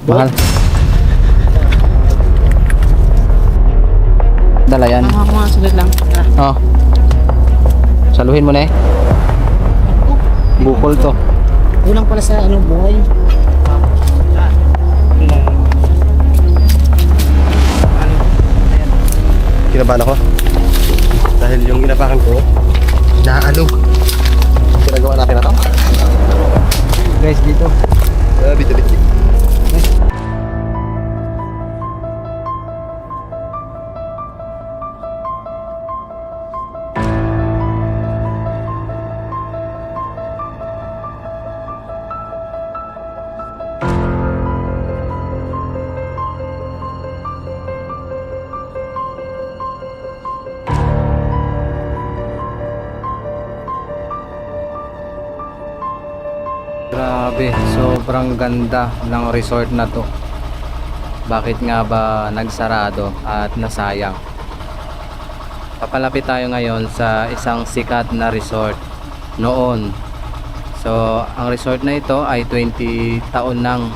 Mahal. Dala yan. Mga sulit lang. Oh. Saluhin mo na eh. Bukol to. Kulang pala sa ano buhay. Kinabahan ako. Dahil yung inapakan ko, naalog. Ginagawa natin na to. Guys, dito. Dito. Grabe, sobrang ganda ng resort na to. Bakit nga ba nagsarado at nasayang? Papalapit tayo ngayon sa isang sikat na resort noon. So, ang resort na ito ay 20 taon nang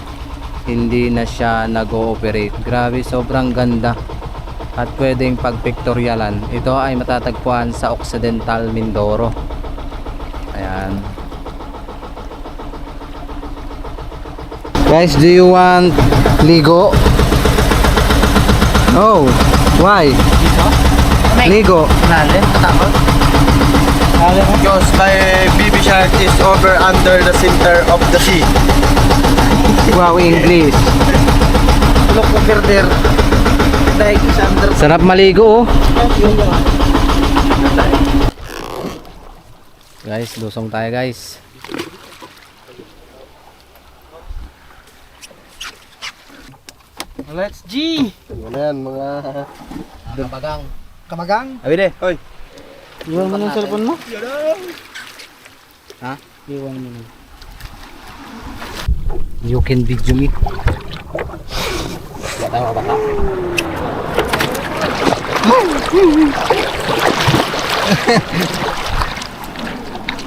hindi na siya nag-ooperate. Grabe, sobrang ganda at pwedeng pagpictorialan. Ito ay matatagpuan sa Occidental Mindoro. Ayan. Guys, do you want ligo? Oh, why? Ligo. Because my baby shark is over under the center of the sea. Wow, English. Look over there. Like is under. Sarap maligo oh. Guys, lusong tayo guys. Let's G! Ano yan mga... Kamagang. Kamagang? Abi de, hoy. Iwan mo ng cellphone mo? Ha? Iwan mo na. You can video me. Bata baka.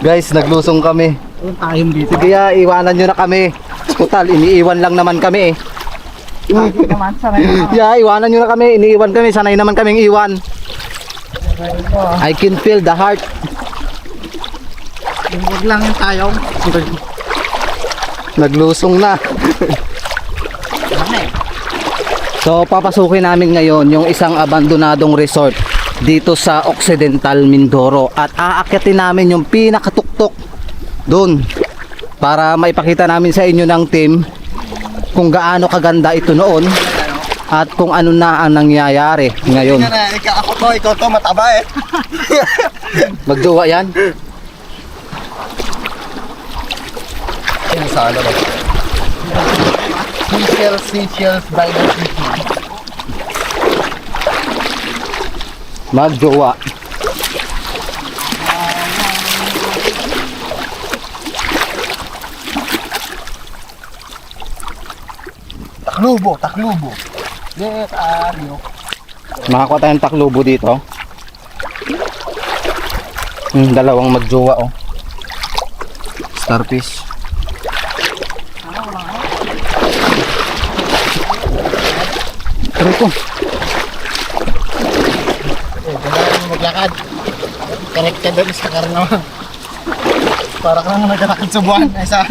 Guys, naglusong kami. Ang tayong dito. Kaya iwanan nyo na kami. Total, iniiwan lang naman kami eh. Bakit naman? Sanay na Yeah, iwanan nyo na kami. Iniiwan kami. Sanay naman kaming iwan. I can feel the heart. Huwag lang yung tayong. Naglusong na. So, papasukin namin ngayon yung isang abandonadong resort dito sa Occidental Mindoro. At aakyatin namin yung pinakatuktok doon para maipakita namin sa inyo ng team kung gaano kaganda ito noon at kung ano na ang nangyayari ngayon. Ikaw to, mataba eh. Magjowa yan. Ano sa ano ba? Seashells by the sea. Magjowa. Taklubo. Get aryo. Makakuha tayong taklubo dito. Dalawang magjowa oh. Starfish. Try ko. Kailangan mo maglakad. Connected doon sa karno. Para ka naman naglalakad sa buwan. Ay sa...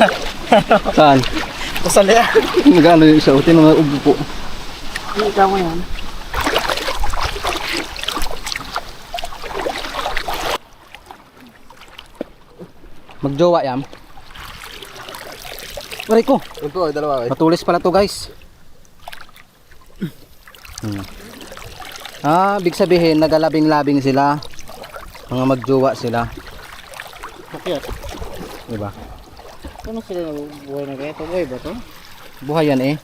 Saan? Sa liya. Magano yung isa? Uti mga ubo po. Ikaw mo yan. Magjowa yan. Waray ko. Ito, dalawa eh. Matulis pala to guys. Big sabihin nagalabing-labing sila. Mga magjowa sila. Bakit? Diba? Ano sila buhay na kaya? Ito buhay ba ito? Buhay yan eh.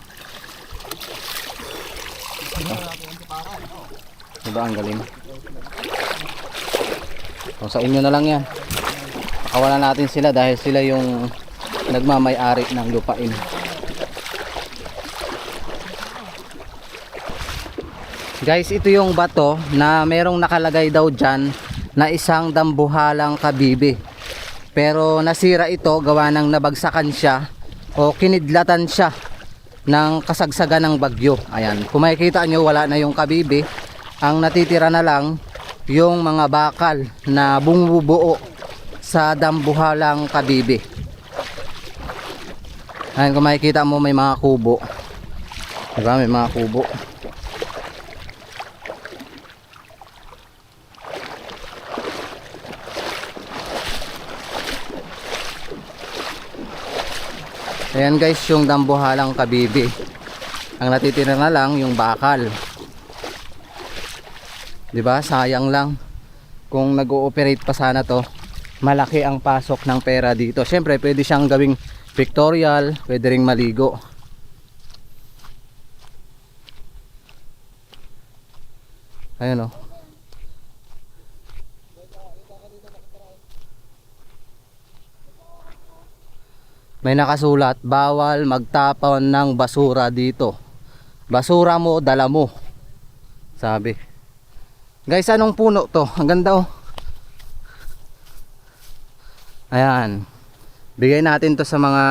Diba ang galing? So, sa inyo na lang yan. Pakawalan natin sila dahil sila yung nagmamay-ari ng lupain. Guys, ito yung bato na merong nakalagay daw dyan na isang dambuhalang kabibi. Pero nasira ito gawa ng nabagsakan siya o kinidlatan siya ng kasagsagan ng bagyo. Ayan, kung makikita nyo, wala na yung kabibi. Ang natitira na lang yung mga bakal na bumubuo sa dambuhalang kabibi. Ayan, kung makikita mo, may mga kubo. Diba, may mga kubo. Ayan guys, yung dambuhalang kabibi. Ang natitira na lang yung bakal. 'Di ba? Sayang lang. Kung nag-ooperate pa sana 'to, malaki ang pasok ng pera dito. Syempre, pwede siyang gawing pictorial, pwede ring maligo. Ayun oh. May nakasulat, bawal magtapon ng basura dito. Basura mo, dala mo. Sabi. Guys, anong puno to? Ang ganda oh. Ayan. Bigay natin to sa mga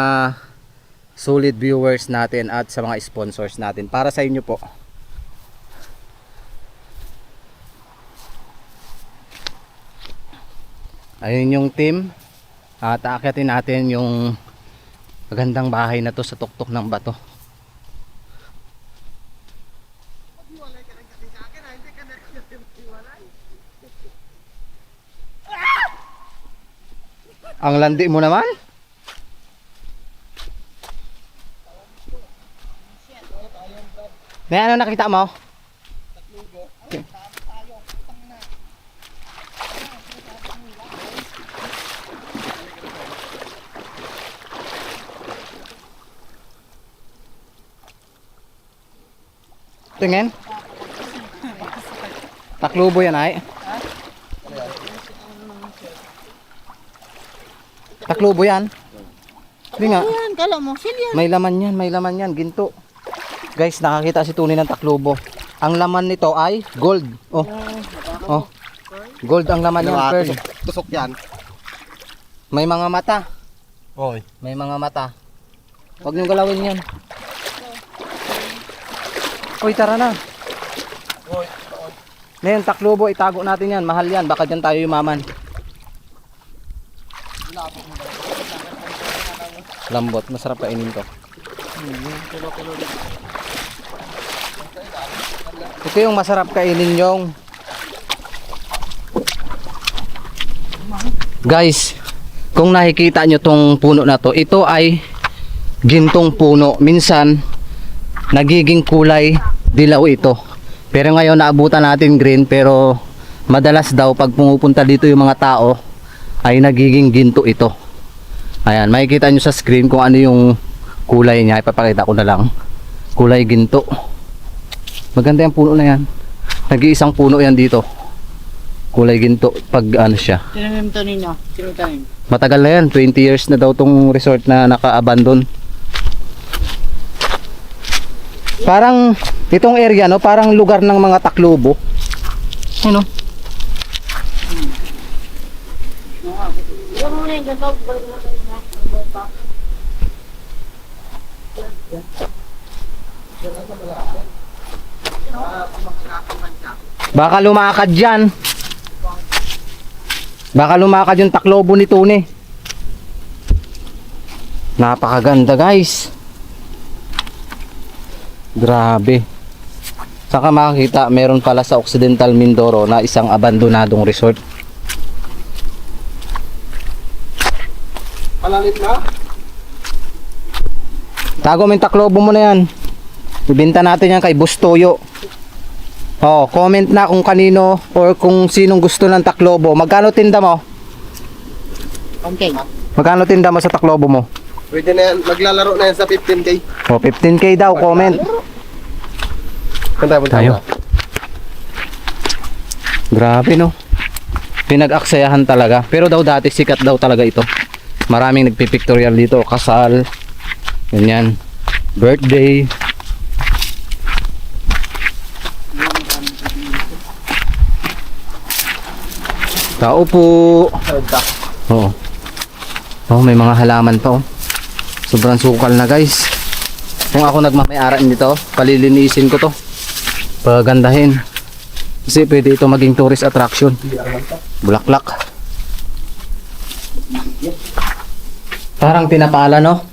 solid viewers natin at sa mga sponsors natin. Para sa inyo po. Ayun yung team. At aakyatin natin yung magandang bahay na to sa tuktok ng bato. Ang landi mo naman. May ano nakita mo? Tingin. Taklubo yan ay. Taklubo yan. Hindi nga. Ayan, kala mo, silya. May laman yan, ginto. Guys, nakakita si Tony ng taklubo. Ang laman nito ay gold. Oh. Oh. Gold ang laman yan, pearl. Tusok yan. May mga mata. Oy. May mga mata. Huwag niyong galawin yan. Uy, tara na. Oy. Ngayon, taklubo, itago natin yan. Mahal yan, baka dyan tayo yumaman. Lambot, masarap kainin to. Ito yung masarap kainin yung guys, kung nakikita nyo tong puno na to, ito ay gintong puno. Minsan nagiging kulay dilaw ito, pero ngayon naabutan natin green. Pero madalas daw pag pumupunta dito yung mga tao ay nagiging ginto ito. Ayan, makikita nyo sa screen kung ano yung kulay niya. Ipapakita ko na lang. Kulay ginto. Maganda yung puno na yan. Nag-iisang puno yan dito. Kulay ginto pag ano siya. Tinanim to ninyo. Tinanim. Matagal na yan, 20 years na daw tong resort na naka-abandon. Parang itong area no, parang lugar ng mga taklubo. Ano? Baka lumakad dyan. Baka lumakad yung taklobo ni Tony. Napakaganda guys. Grabe. Saka makikita meron pala sa Occidental Mindoro na isang abandonadong resort. Palalit na? Tago mo yung taklobo mo na yan. Ibenta natin yan kay Bustoyo. Oh, comment na kung kanino or kung sinong gusto ng taklobo. Magkano tinda mo? Okay. Magkano tinda mo sa taklobo mo? Pwede na yan. Maglalaro na yan sa 15K. Oh, 15K daw, comment. Punta Tayo. Grabe no. Pinag-aksayahan talaga. Pero daw dati sikat daw talaga ito. Maraming nagpipictorial dito, kasal, ganyan, birthday. Tao po. Oo. Oh, may mga halaman pa oh. Sobrang sukal na guys. Kung ako nagmamayari nito, palilinisin ko to. Pagandahin. Kasi pwede ito maging tourist attraction. Bulaklak. Parang tinapala, no?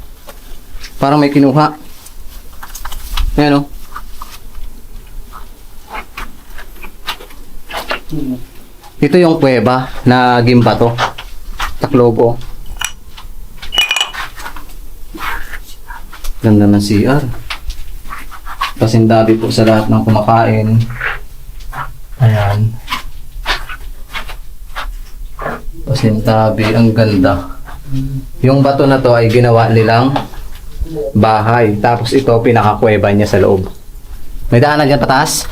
Parang may kinuha. Ayan, no? Ito yung kuweba na Gimbato. Tacloban. Ganda ng CR. Pasindabi po sa lahat ng kumakain. Ayan. Pasindabi. Ang ganda. Yung bato na to ay ginawa nilang bahay. Tapos ito pinakakuweba niya sa loob. May daanan dyan pataas?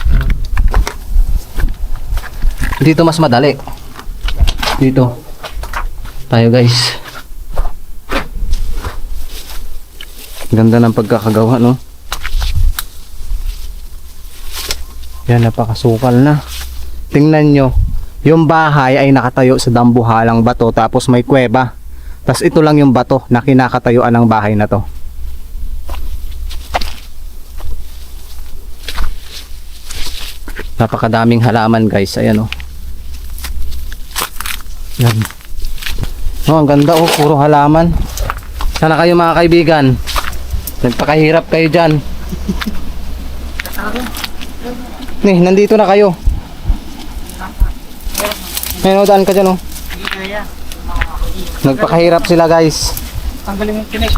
Dito mas madali. Dito. Tayo guys. Ganda ng pagkakagawa, no? Yan, napakasukal na. Tingnan nyo. Yung bahay ay nakatayo sa dambuhalang bato tapos may kuweba. Tapos ito lang yung bato na kinakatayuan ng bahay na to. Napakadaming halaman guys. Ayan, oh. Yan. Oh, ang ganda, oh, puro halaman. Sana kayo mga kaibigan. Nagpakahirap kayo dyan. Nih, nandito na kayo. Ayun, daan ka dyan, oh. Nagpakahirap sila guys. Tanggalin mo yung tinik.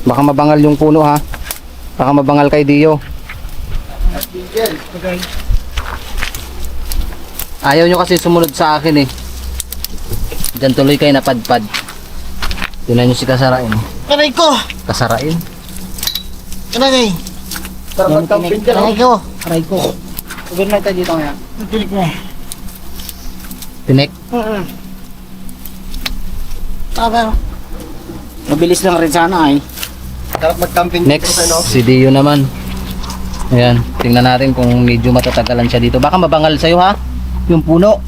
Baka mabangal yung puno, ha. Baka mabangal kay Dio. Okay. Ayaw nyo kasi sumunod sa akin eh. Diyan tuloy kayo napadpad. Tinan nyo si Kasarain. Aray ko! Kasarain? Aray! Aray ko! Aray ko. Sabihin na ito dito ngayon. Tinik na. Tinik? Tama. Mabilis lang rin sana ay. Sarap mag-camping Next, dito, ano? si Dio naman. Ayan, tingnan natin kung medyo matatagalan siya dito. Baka mabangal sa'yo, ha? Yung puno.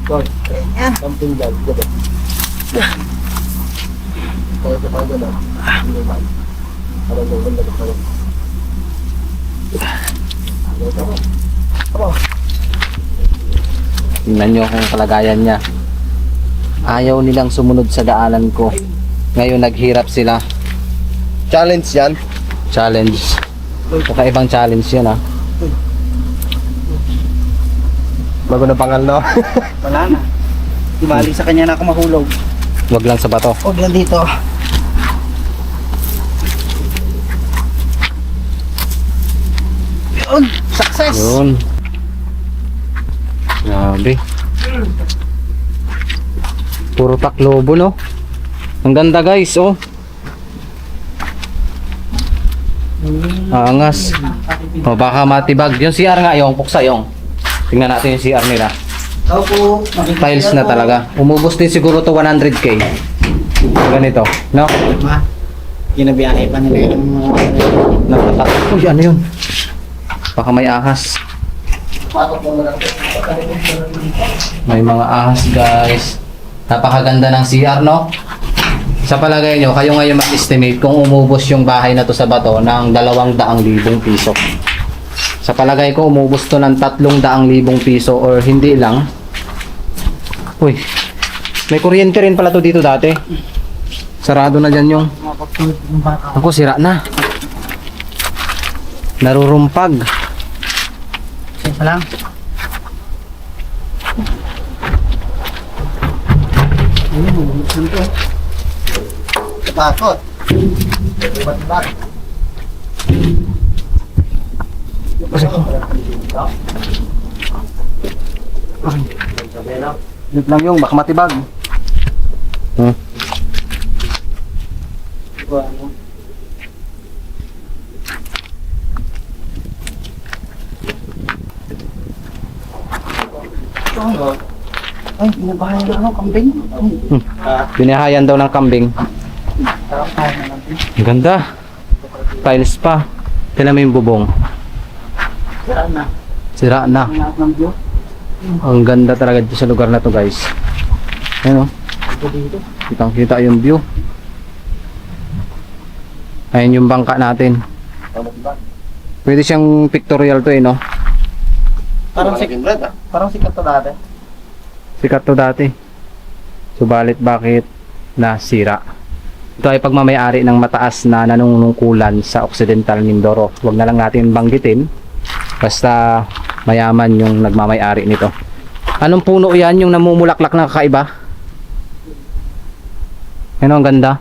Camping dyan. Gabi. Tingnan nyo kung kalagayan niya. Ayaw nilang sumunod sa daanan ko. Ngayon naghirap sila. Challenge yan. Challenge. Kakaibang challenge yan, ha? Bago na pangal, no? Wala na. Di bali sa kanya na ako mahulog. Wag lang sa bato. Huwag lang dito. Yun. Success. Yun. Grabe. Puro Tacloban, no? Ang ganda guys, oh. Angas. O baka matibag. Yung CR nga, yung puksa yung. Tingnan natin yung CR nila. Tao po. Tiles na talaga. Umubos din siguro to 100k. Ganito, no? Ma. Ginabiyahe pa nila yung mga... Uy, ano yun? Baka may ahas. May mga ahas guys. Napakaganda ng CR, no? Sa palagay nyo, kayo ngayon mag-estimate kung umubos yung bahay na to sa bato ng 200,000 piso. Sa palagay ko, umubos to ng 300,000 piso or hindi lang. Uy, may kuryente rin pala to dito dati. Sarado na dyan yung... Ako, sira na. Narurumpag. Sige pa lang. Ayun, saan to? Takot. Dito lang yung, baka matibag. Hmm. Ay, binabahay na ano, kambing. Binahayan daw ng kambing. Ang ganda. Tiles pa. Tignan mo yung bubong. Saan na? Sira na. Ang lahat ng view. Ang ganda talaga dito sa lugar na to guys. Ayun, oh. Kitang kita yung view. Ayun yung bangka natin. Pwede siyang pictorial to no? Parang sikat to dati. Sikat to dati. Subalit bakit nasira? Ito ay pagmamayari ng mataas na nanunungkulan sa Occidental Mindoro. Huwag na lang natin banggitin. Basta mayaman yung nagmamayari nito. Anong puno yan yung namumulaklak na kakaiba? Ano ang ganda?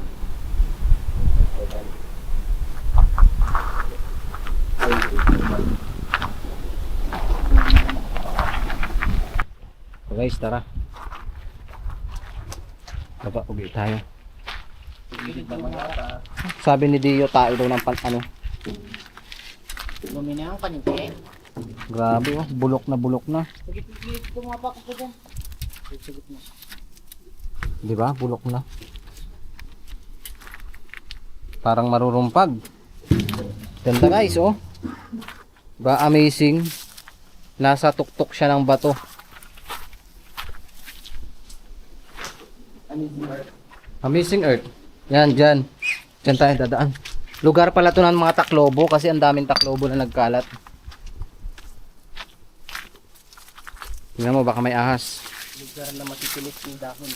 So guys, tara. Baba, uwi tayo. Sabi ni Dio, tayo daw ng ano. Lumina ang kanite. Grabe oh, bulok na. Pumapak ko dyan. Di ba? Bulok na. Parang marurumpag. Ganda guys, oh. Ba amazing. Nasa tuktok siya ng bato. Amazing Earth. Yan, dyan. Dyan tayo dadaan. Lugar pala to ng mga taklobo kasi ang daming taklobo na nagkalat. Tingnan mo, baka may ahas. Lugar na matitilis yung dahon.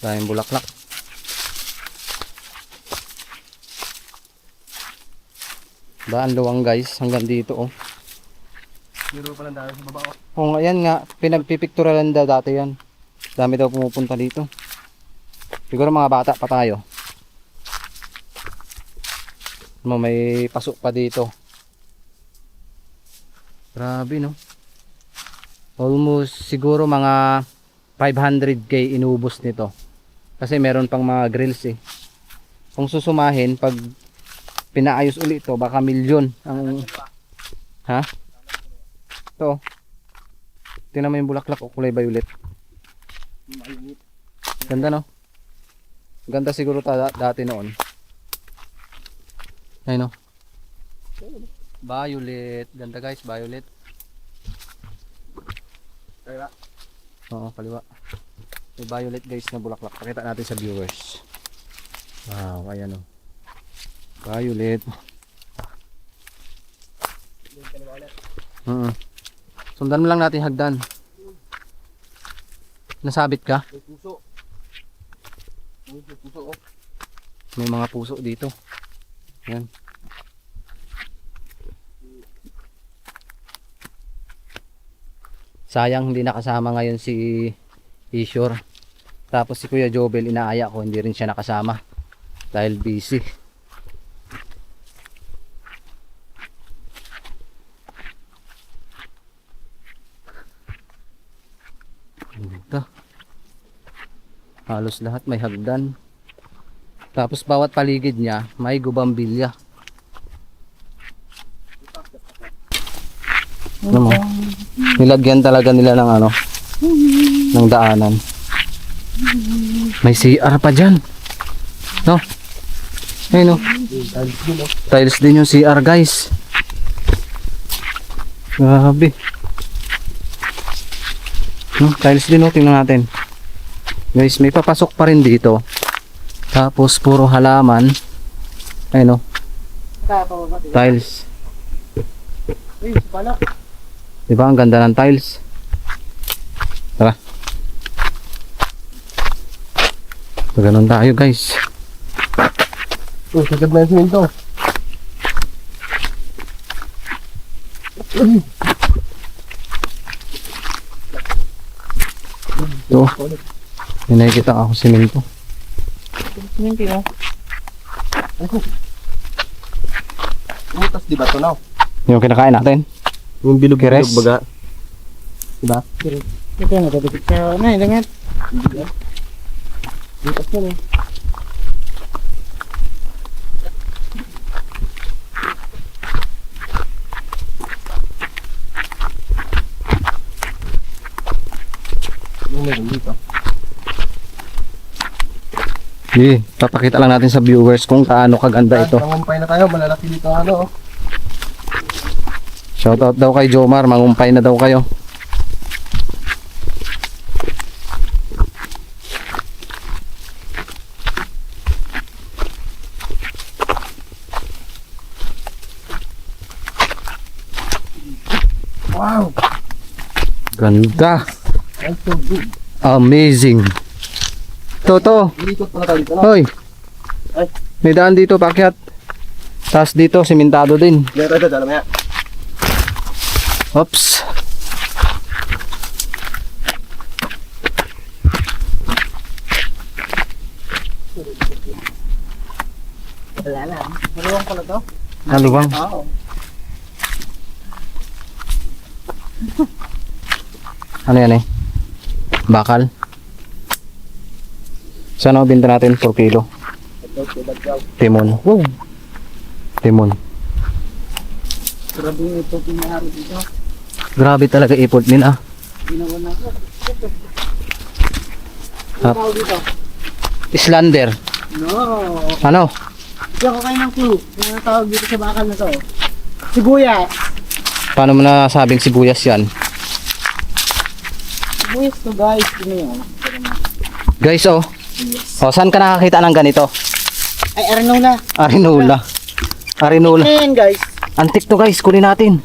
Daming bulaklak. Ba, ang luwang guys, hanggang dito oh. Zero pa lang dahil sa baba. Oo nga, yan nga, pinagpipicturalan daw dati yan. Dami daw pumupunta dito. Siguro mga bata pa tayo. May pasok pa dito. Grabe no. Almost siguro mga 500k inubos nito. Kasi meron pang mga grills eh. Kung susumahin, pag pinaayos ulit ito, baka milyon ang... Ha? Ito. Tingnan mo yung bulaklak o kulay violet. Ganda no? Ganda siguro dati noon. Ayun no? Violet. Ganda guys, violet. Kaya Oo, kaliwa. May violet guys na bulaklak. Pakita natin sa viewers. Wow, ayan o. Violet. Sundan mo lang natin hagdan. Nasabit ka? may puso. May puso oh. May mga puso dito. Yan. Sayang hindi nakasama ngayon si Ishore. Tapos si Kuya Jobel inaaya ko, hindi rin siya nakasama dahil busy. Ito. Halos lahat may hagdan. Tapos bawat paligid niya may gubambilya. Ano mo? Nilagyan talaga nila ng ano, ng daanan. May CR pa dyan. No? Ayun no? Tiles din yung CR guys. Grabe. No, tiles din no, tingnan natin. Guys, may papasok pa rin dito. Tapos puro halaman. Ayun no? Tiles. Uy, balak. Diba ang ganda ng tiles? Tara. So, ganun tayo guys. Oh, sagad na yung siminto. Ito. May nakikita ako simento. Siminti mo. Butas di ba ito now? Yung kinakain natin. Yung bilog-bilog Keres. baga. Diba? Ito na, tatapit ka. Ano, ilangat. Butas na eh. Yung meron dito. Hindi, papakita lang natin sa viewers kung kaano kaganda ito. Nangumpay na tayo, malalaki dito ang ano oh. Shoutout daw kay Jomar, mangumpay na daw kayo. Wow! Ganda. Amazing. Toto. Ilikot pala tayo dito, no? Hoy. Ay. May daan dito, pakyat. Tapos dito, simentado din. Meron ito, dala mo yan. Oops. Wala na. Maluwang pala to. Naluwang. Oo. Ano yan eh? Bakal. Saan ako binta natin? 4 kilo. Timon. Wow. Timon. Grabe yung ito pinahari dito. Grabe talaga ipot nila. Ginawa na ako. Ah. Ano tawag dito? Islander. No. Ano? Hindi ako kayo ng clue. Ano tawag dito sa bakal na to? Sibuyas. Paano mo nasabing sibuyas yan? Sibuyas to guys. Ano yun? Guys, oh. Oh, saan ka nakakita ng ganito? Ay, Arnola. Arinola. Arinola. Ayan guys. Antik to guys, kunin natin.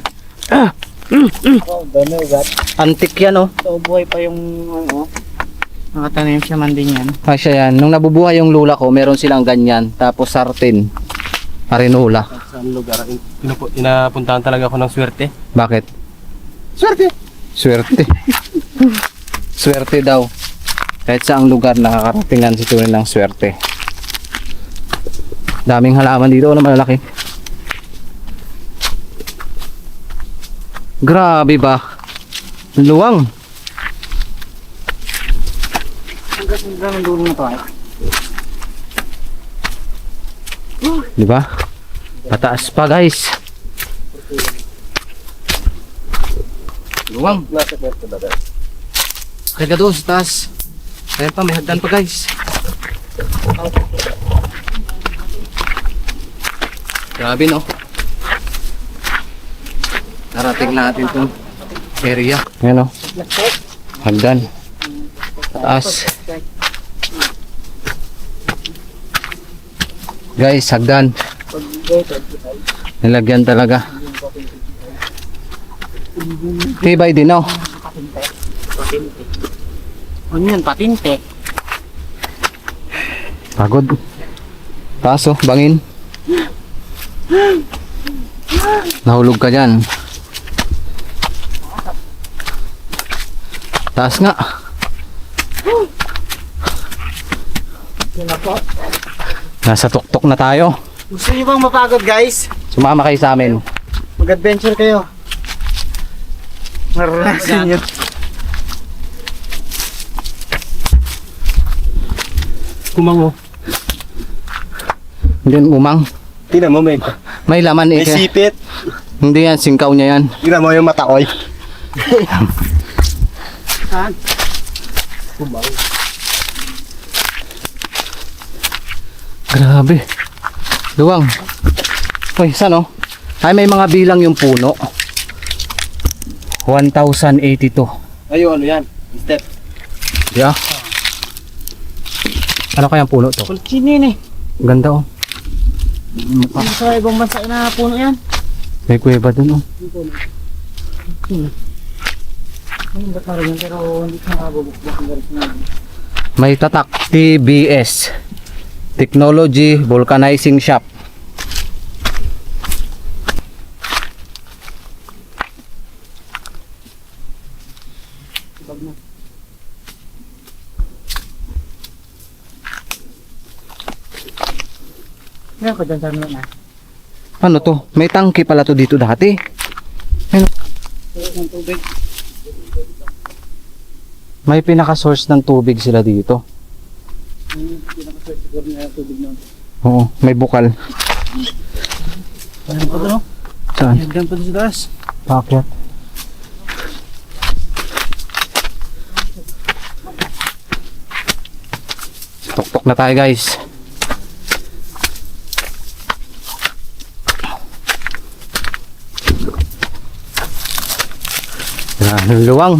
Oh, dami ugat. Antik yan oh. So, buhay pa yung ano. Nakatanim siya man din yan. Ah, siya yan. Nung nabubuhay yung lula ko, meron silang ganyan. Tapos sartin. Arinola. Sa lugar, inapuntahan talaga ako ng swerte. Bakit? Swerte. Swerte. Swerte daw. Kahit saang lugar nakakaratingan si Tunin ng swerte. Daming halaman dito na malalaki. Grabe ba? Luwang. Hanggang ang dulo na to ay. Di ba? Pataas pa guys. Luwang. Nasa swerte ba? Kaya ka doon sa taas. Kaya pa, may hagdan pa guys. Grabe no. Narating natin itong area. Ayan o. Hagdan. Taas. Guys, hagdan. Nilagyan talaga. Tibay din o. Ano yun? Patinte. Pagod. Taas o, bangin. Nahulog ka dyan. Taas nga. Yun na po. Nasa tuktok na tayo. Gusto niyo bang mapagod guys? Sumama kayo sa amin. Mag-adventure kayo. Maranasan nyo. Kumango. Hindi yan umang. Tingnan mo, May laman may eh. sipit. Hindi yan, singkaw niya yan. Tingnan mo yung mata ko. Saan? Grabe. Luwang. Uy, saan oh? Ay, may mga bilang yung puno. 1,082. Ayun, ano yan? Step. Yeah. Ano kayang puno to? Kulchinin eh. Ganda oh. Hindi sa ibang bansa na puno yan. May kuweba dun oh. Ano ba parang yan? Pero hindi ka nakabubukbuk ng garis na. May tatak. TBS. Technology Vulcanizing Shop. Ngayon ko dyan sa ano na. Ano to? May tangke pala to dito dati. Ano? Ng tubig. May pinaka-source ng tubig sila dito. Pinaka-search siguro na tubig nun. Oo, may bukal. Ano pa ito no? Saan? Hagdan pa ito sa taas. Bakit? Tuktok na tayo guys. Luwang.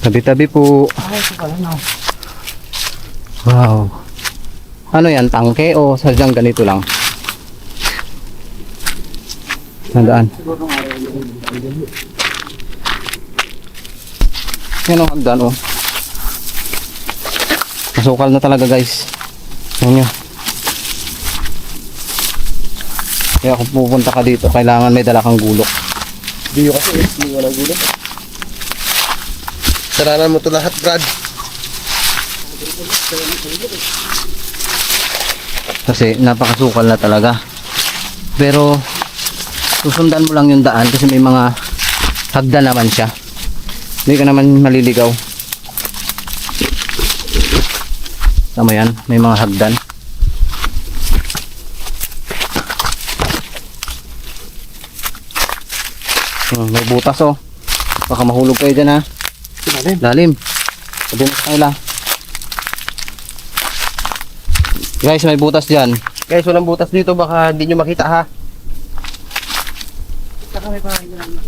Tabi-tabi po. Ay, ito pala na. Wow. Ano yan? Tangke o sadyang ganito lang? Nandaan. Yan ang hagdan oh. Masukal na talaga guys. Yan nyo. Kaya kung pupunta ka dito, kailangan may dala kang gulok. Hindi kasi, hindi walang gulo. Saranan mo to lahat, Brad. Kasi napakasukal na talaga. Pero susundan mo lang yung daan kasi may mga hagdan naman siya. Hindi ka naman maliligaw. Tama yan, may mga hagdan. May butas oh. Baka mahulog kayo dyan ha. Lalim. Sabi mo sa kanila. Guys, may butas dyan. Guys, walang butas dito, baka hindi nyo makita ha. Saka may pangin na naman.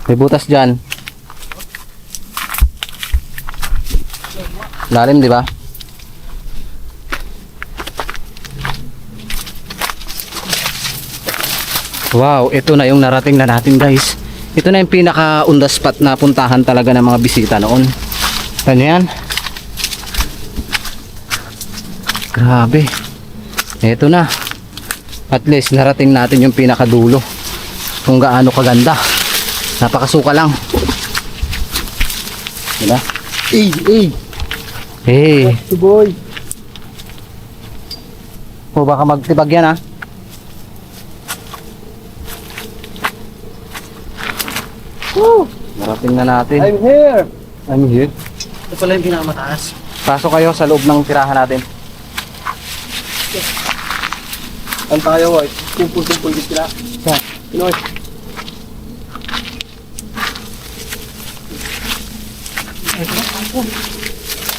May butas dyan. Lalim, di ba? Wow, ito na yung narating na natin guys. Ito na yung pinaka on the spot na puntahan talaga ng mga bisita noon. Ano yan? Grabe. Ito na. At least narating natin yung pinakadulo. Kung gaano kaganda. Napakasuka lang. Diba? Hey. Boy. O baka magtibag yan ha. Narating na natin. I'm here! I'm here. Ito pala yung pinakamataas. Pasok kayo sa loob ng tirahan natin. Ang tayo, ay. Kumpul-kumpul din sila. Pinoy.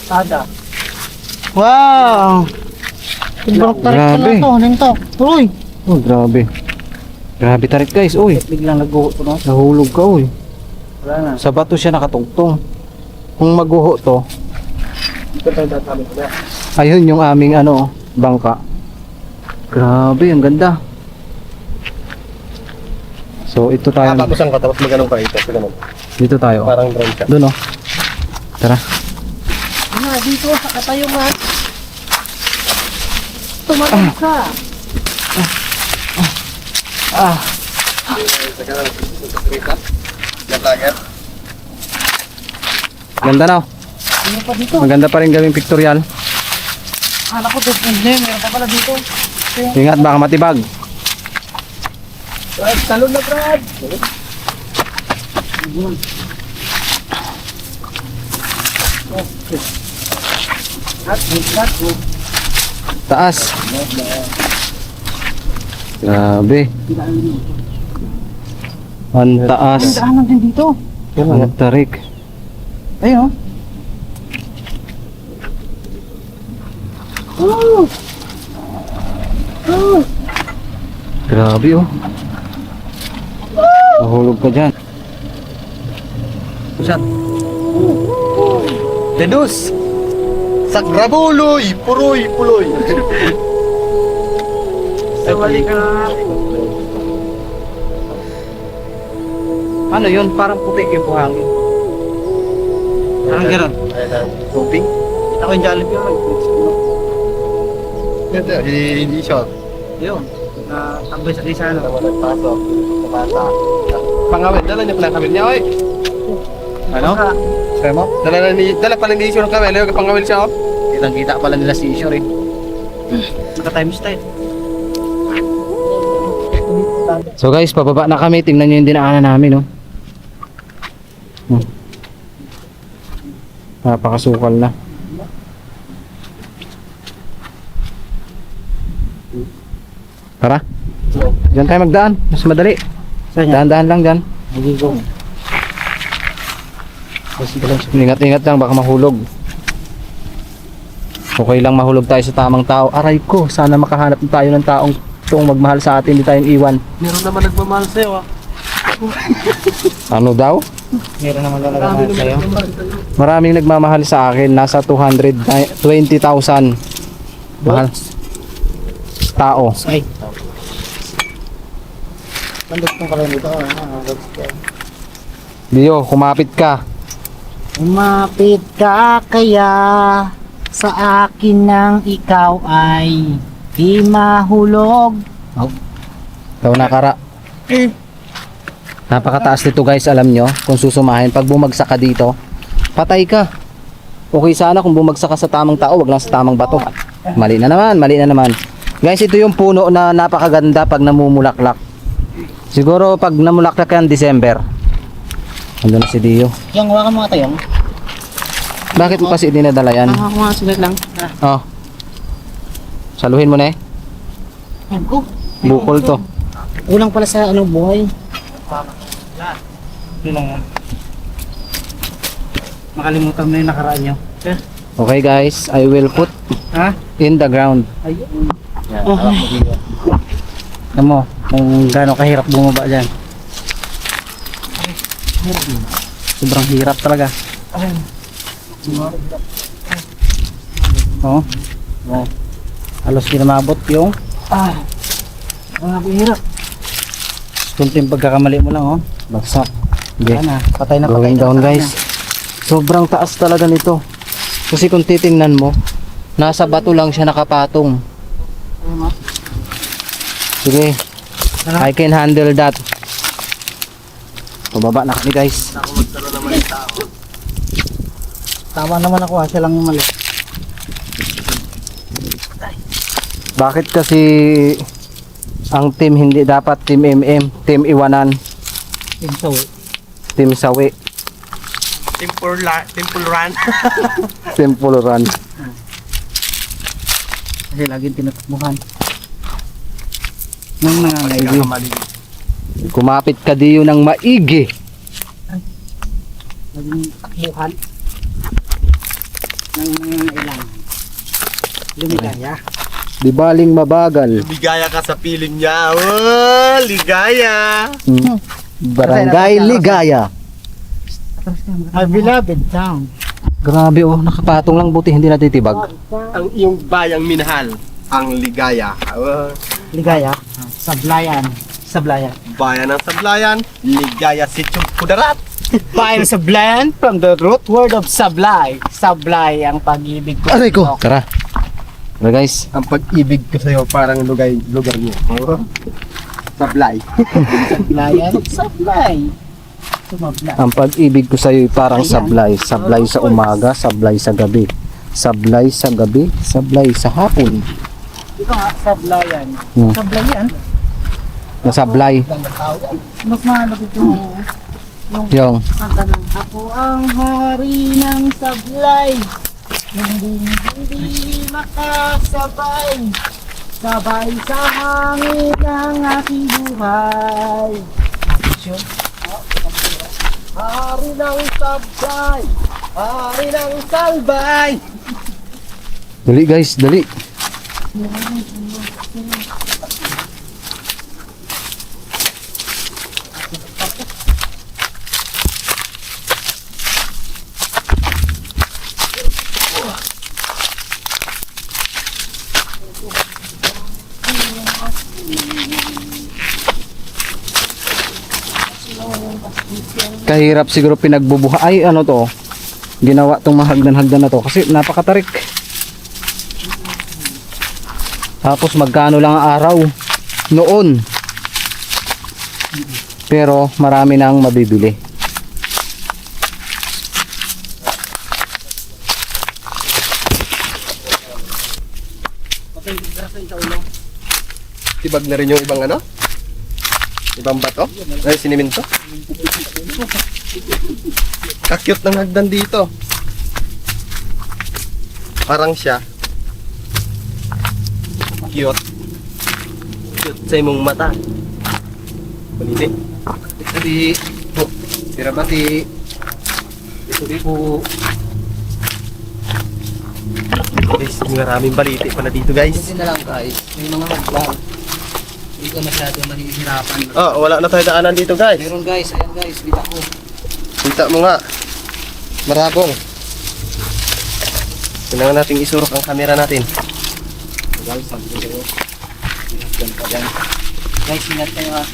Tada. Wow! Sobrang tarik Grabe. pala ito. Ano to? Uy! Oh, grabe. Grabe tarik guys. Uy, Biglang nag-uho to, no? nahulog ka uy. Wala na. Sa bato siya nakatungtong. Kung maguho to, Dito tayo datamin ko. ayun yung aming ano, bangka. Grabe, ang ganda. So, ito tayo. Papabusan ka, tapos magano'n ka ito. Ganun. Dito tayo. Parang drone siya. Doon oh. Tara. Ano, dito, sa katayungan. Tumatang ka. Yan lager. Ganda na oh. Ano pa dito? Maganda pa rin gawing pictorial. Akala ko dito. Hindi, meron pa pala dito. Ingat, baka matibag. Brad, talon na Brad! Taas. Grabe. Ang taas. Daanan din dito. Ang tarik. Ayun, oh. Grabe oh. Mahulog ka dyan. Pusat. Dedus! Sakrabuloy! Puroy! Puloy! Sawali ka na. Ano yun? Parang puti yung buhangin. Parang gano'n. Coping? Ako yung Jollibee yun. Ito, hindi shot. Yun. Tambay sa isa na. Naman nagpasok. Tumata. Pangawin, dala niya pala kawil niya, oy! Ano? Sabi mo? Dala pala ni Isyo ng kawil. Yung pangawil siya, oh. Kitang-kita pala nila si Isyor eh. Naka-time style. So guys, pababa na kami. Tingnan nyo yung dinaanan namin, no? Napakasukal na. Tara. Diyan tayo magdaan. Mas madali. Saan yan? Dahan-dahan lang dyan. Hindi ko. Ingat-ingat lang, baka mahulog. Okay lang mahulog tayo sa tamang tao. Aray ko, sana makahanap tayo ng taong itong magmahal sa atin, hindi tayong iwan. Meron naman nagmamahal sa'yo ah. Ano daw? Meron naman talaga na sa'yo. Maraming nagmamahal sa akin, nasa 220,000 mahal tao. Ay. Pandot kong pala nito. Dio, kumapit ka. Umapit ka kaya sa akin nang ikaw ay di mahulog. Ikaw nakara. Napakataas nito guys, alam nyo. Kung susumahin, pag bumagsak ka dito, patay ka. Okay sana kung bumagsak ka sa tamang tao, wag lang sa tamang bato. Mali na naman, mali na naman. Guys, ito yung puno na napakaganda pag namumulaklak. Siguro pag namulaklak yan December. Andun na si Dio. Yung hawakan mo ata yung. Bakit mo kasi dinadala yan? Mga sunod lang. Oh. Saluhin mo na eh. Ako. Bukol to. Ulang pala sa ano buhay. Yun lang yan. Makalimutan mo na yung nakaraan nyo. Okay guys, I will put Ha? in the ground. Ayun. Alam mo, kung gaano kahirap bumaba dyan. Sobrang hirap talaga. Oh. Oh. Halos pinamabot yung Hirap. kunting pagkakamali mo lang oh. Bagsak. Okay. Patay na patay. Going down guys. Sobrang taas talaga nito. Kasi kung titingnan mo, nasa bato lang siya nakapatong. Sige. I can handle that. Pababa na kami guys. Tama naman ako ha, siya lang yung mali. Bakit kasi ang team hindi dapat team MM, team Iwanan, Yung sawi. team Sawi, Temple run. team Puluran. Kasi laging tinatakbuhan. Nang nangangay. Kumapit ka diyo ng maigi. Laging takbuhan. Nang nangangailangan. Lumigaya. Di baling mabagal. Ligaya ka sa piling niya. Oh, ligaya. Barangay Ligaya. My beloved town. Grabe oh, nakapatong lang buti hindi natitibag. Ang iyong bayang minahal. Ang ligaya. Oh, Ligaya. Sablayan. Sablayan. bayan ng Sablayan. Ligaya si Kudarat. Bayan Sablayan from the root word of sablay. Sablay ang pag-ibig ko. Aray ko. Tara. Tara guys. Ang pag-ibig ko sa'yo parang lugar niyo. Oh, Sablay. Sablayan. Sablay. Sumablay. Ang pag-ibig ko sa iyo parang sablay. Sablay sa umaga, sablay sa gabi. Sablay sa gabi, sablay sa hapon. Ito nga, sablayan. Hmm. Sablayan. Nasablay. Mas malapit yung Yung. kanta ng ako ang hari ng sablay. Hindi makasabay. Sabay sa hangin ng aking buhay. Action. Hari ng Sablay. Hari ng Salbay. Dali guys, dali. Kahirap siguro pinagbubuhay. Ay, ano to? Ginawa tong mahagdan-hagdan na to kasi napakatarik. Tapos magkano lang ang araw noon. Pero marami nang mabibili. Tibag na rin yung ibang ano? Ibang bato? Ay, siniminto? Kakyut ng hagdan dito. Parang siya. Cute. Cute sa imong mata. Kuniti. Tadi. Tira bati. Hindi po. Guys, maraming baliti pala dito guys. Buti na lang guys, may mga hagdan. Hindi ka masyado mahihirapan. Oh, wala na tayo daanan dito guys. Meron guys, ayan guys, kita ko. Kita mo nga. Marabong. Kailangan nating isurok ang camera natin. Guys, ang video. May hagdan pa dyan. Guys, ingat kayo ha.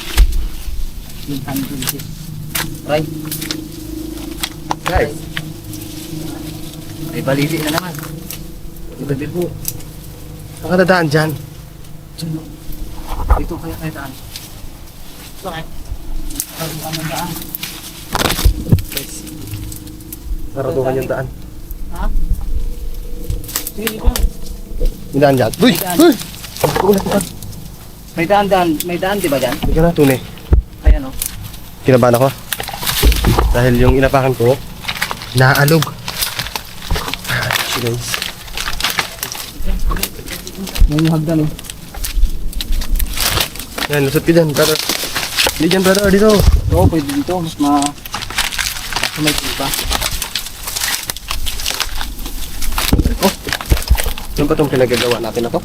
Yung handle this. Right? Guys, May baliti na naman. Gabi po. ang kadadaan dyan. Diyan, no? Dito kaya tayo daan. Bakit? Bago ka ng daan. Guys, naraduhan yung daan. Ha? Sige, dito. Yung daan dyan. Uy! Daan. Uy! May daan di ba dyan? Hindi ka na tunay. Ayan o. Kinabahan ako. Dahil yung inapakan ko, naalog. Guys. May hagdan eh. Yan, lusot ka dyan, brother. Hindi dyan, brother. Dito. Oo, pwede dito. Mas may tiba. Oh. Yan ba itong pinagagawa natin na to?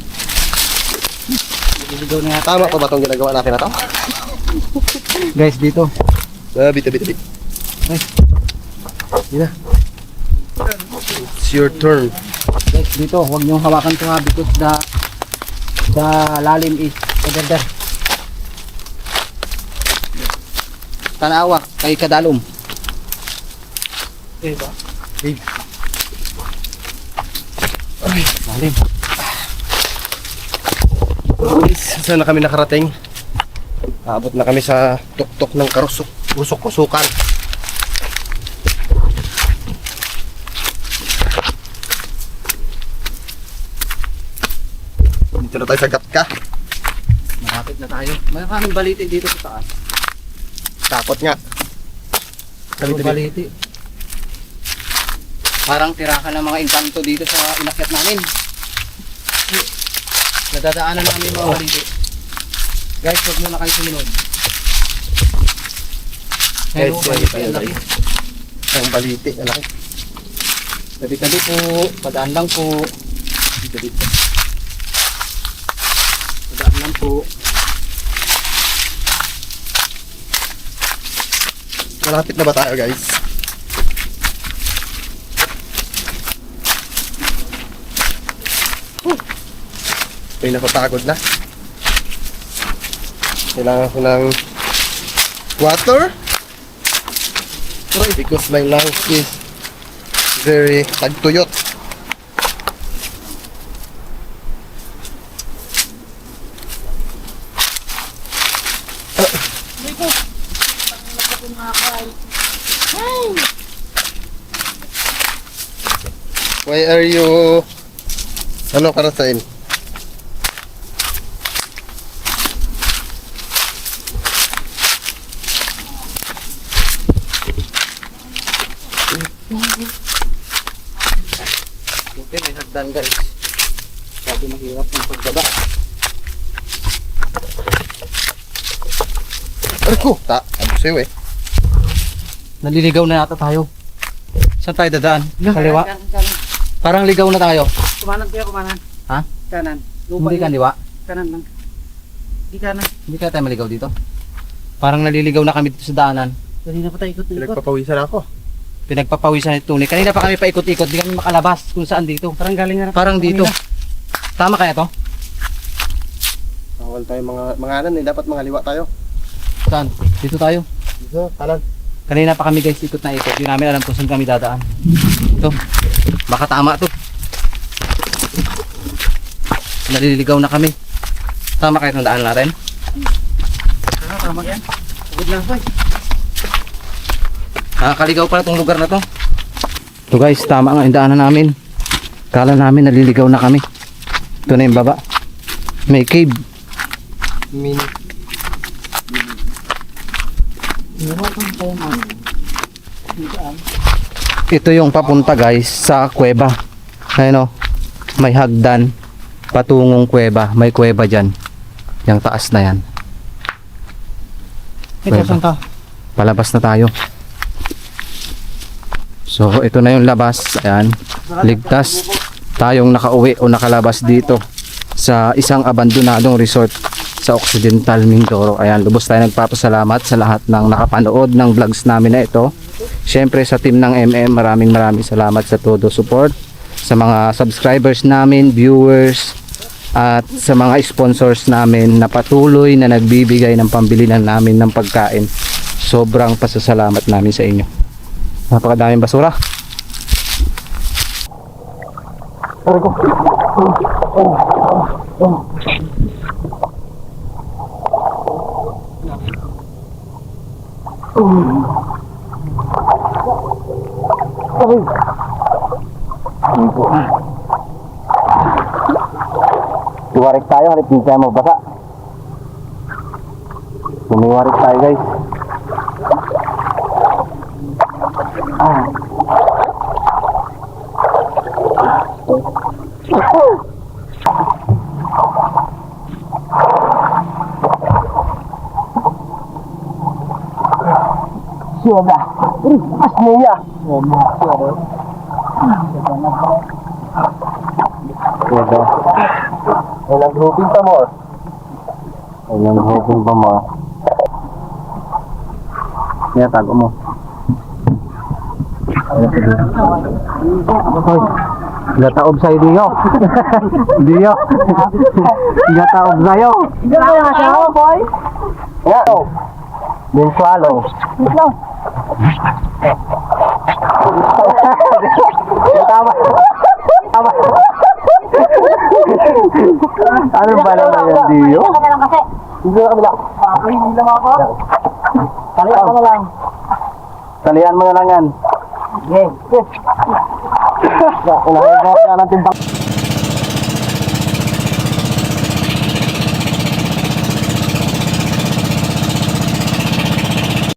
Dito na yata. Tama pa ba itong ginagawa natin na to? Guys, dito. Tabi. Ay. Yun na. It's your turn. Guys, dito. Huwag niyong hawakan ito ha because the lalim is agad. Tanawa kay kadalom. Diba? Ay, lalim. Guys, saan na kami nakarating? Aabot na kami sa tuktok ng usok-usukan. Dito na tayo sa Gatka. Malapit na tayo. May kaming baliti dito sa taas. Takot nga. Puro baliti. Parang tirakan ng mga engkanto dito sa inakyat namin. Nadadaanan namin yung mga baliti. Guys, huwag muna kayo sumunod. Hello, Guys, baliti. yan, Ang laki. Ang baliti, ang laki. Tabi-tabi po. Padaan lang po. Padaan lang po. Malapit na ba tayo, guys? May napapagod na. Kailangan ko ng water because my lungs is very tagtuyot. Why are you karasain? Buti may hagdan guys. Sabi mahirap ng pagbaba. Arko! Sabi sa'yo eh. Naliligaw na yata tayo. Saan tayo dadaan? Kaliwa? Parang ligaw na tayo. Kumanan tayo, kumanan. Ha? Kanan. Hindi kaliwa? Kanan lang. Hindi kanan. Hindi kaya tayo maligaw dito? Parang naliligaw na kami dito sa daanan. Kanina pa tayo ikot-ikot. Pinagpapawisan ako. Pinagpapawisan ni Tony. Kanina pa kami paikot-ikot. Di kami makalabas kung saan dito. Parang galing na. Parang dito. Tama kaya to? Bawal tayo mga anan eh. Dapat mga liwa tayo. Saan? Dito tayo. Dito, kanan. Kanina pa kami guys ikot na ikot. Hindi namin alam kung saan kami dadaan. Ito. Baka tama to. Naliligaw na kami. Tama kaya itong daan natin? Tama yan. Good lang po. Nakakaligaw pala itong lugar na to. Ito guys, tama nga yung daanan namin. Kala namin naliligaw na kami. Ito na yung baba. May cave. Mini. Ito yung papunta guys sa kuweba. Ayun o. May hagdan. Patungong kuweba. May kuweba dyan. Yung taas na yan. Ito, saan ka? Palabas na tayo. So ito na yung labas. Ayan. Ligtas tayong nakauwi o nakalabas dito sa isang abandonadong resort sa Occidental Mindoro. Ayan, lubos tayo nagpapasalamat sa lahat ng nakapanood ng vlogs namin na ito. Syempre sa team ng maraming salamat sa todo support, sa mga subscribers namin, viewers, at sa mga sponsors namin na patuloy na nagbibigay ng pambili lang namin ng pagkain. Sobrang pasasalamat namin sa inyo. Napakadaming basura. Iwarik tayo, harap hindi tayo magbasa. Lumiwarik tayo guys. Siya mas niya. Walang hoping pa mo. Walang hoping pa mo. Kaya tago mo. Gataob sa'yo Dio. Dio. Gataob sa'yo. Gataob boy. Yeah. Din swallow. Tama. Tama. Ano ba naman yan, Dio? Hindi ka kabila. Hindi lang ako. Talian mo na lang. Talian mo na lang yan. Okay. Unahin ko natin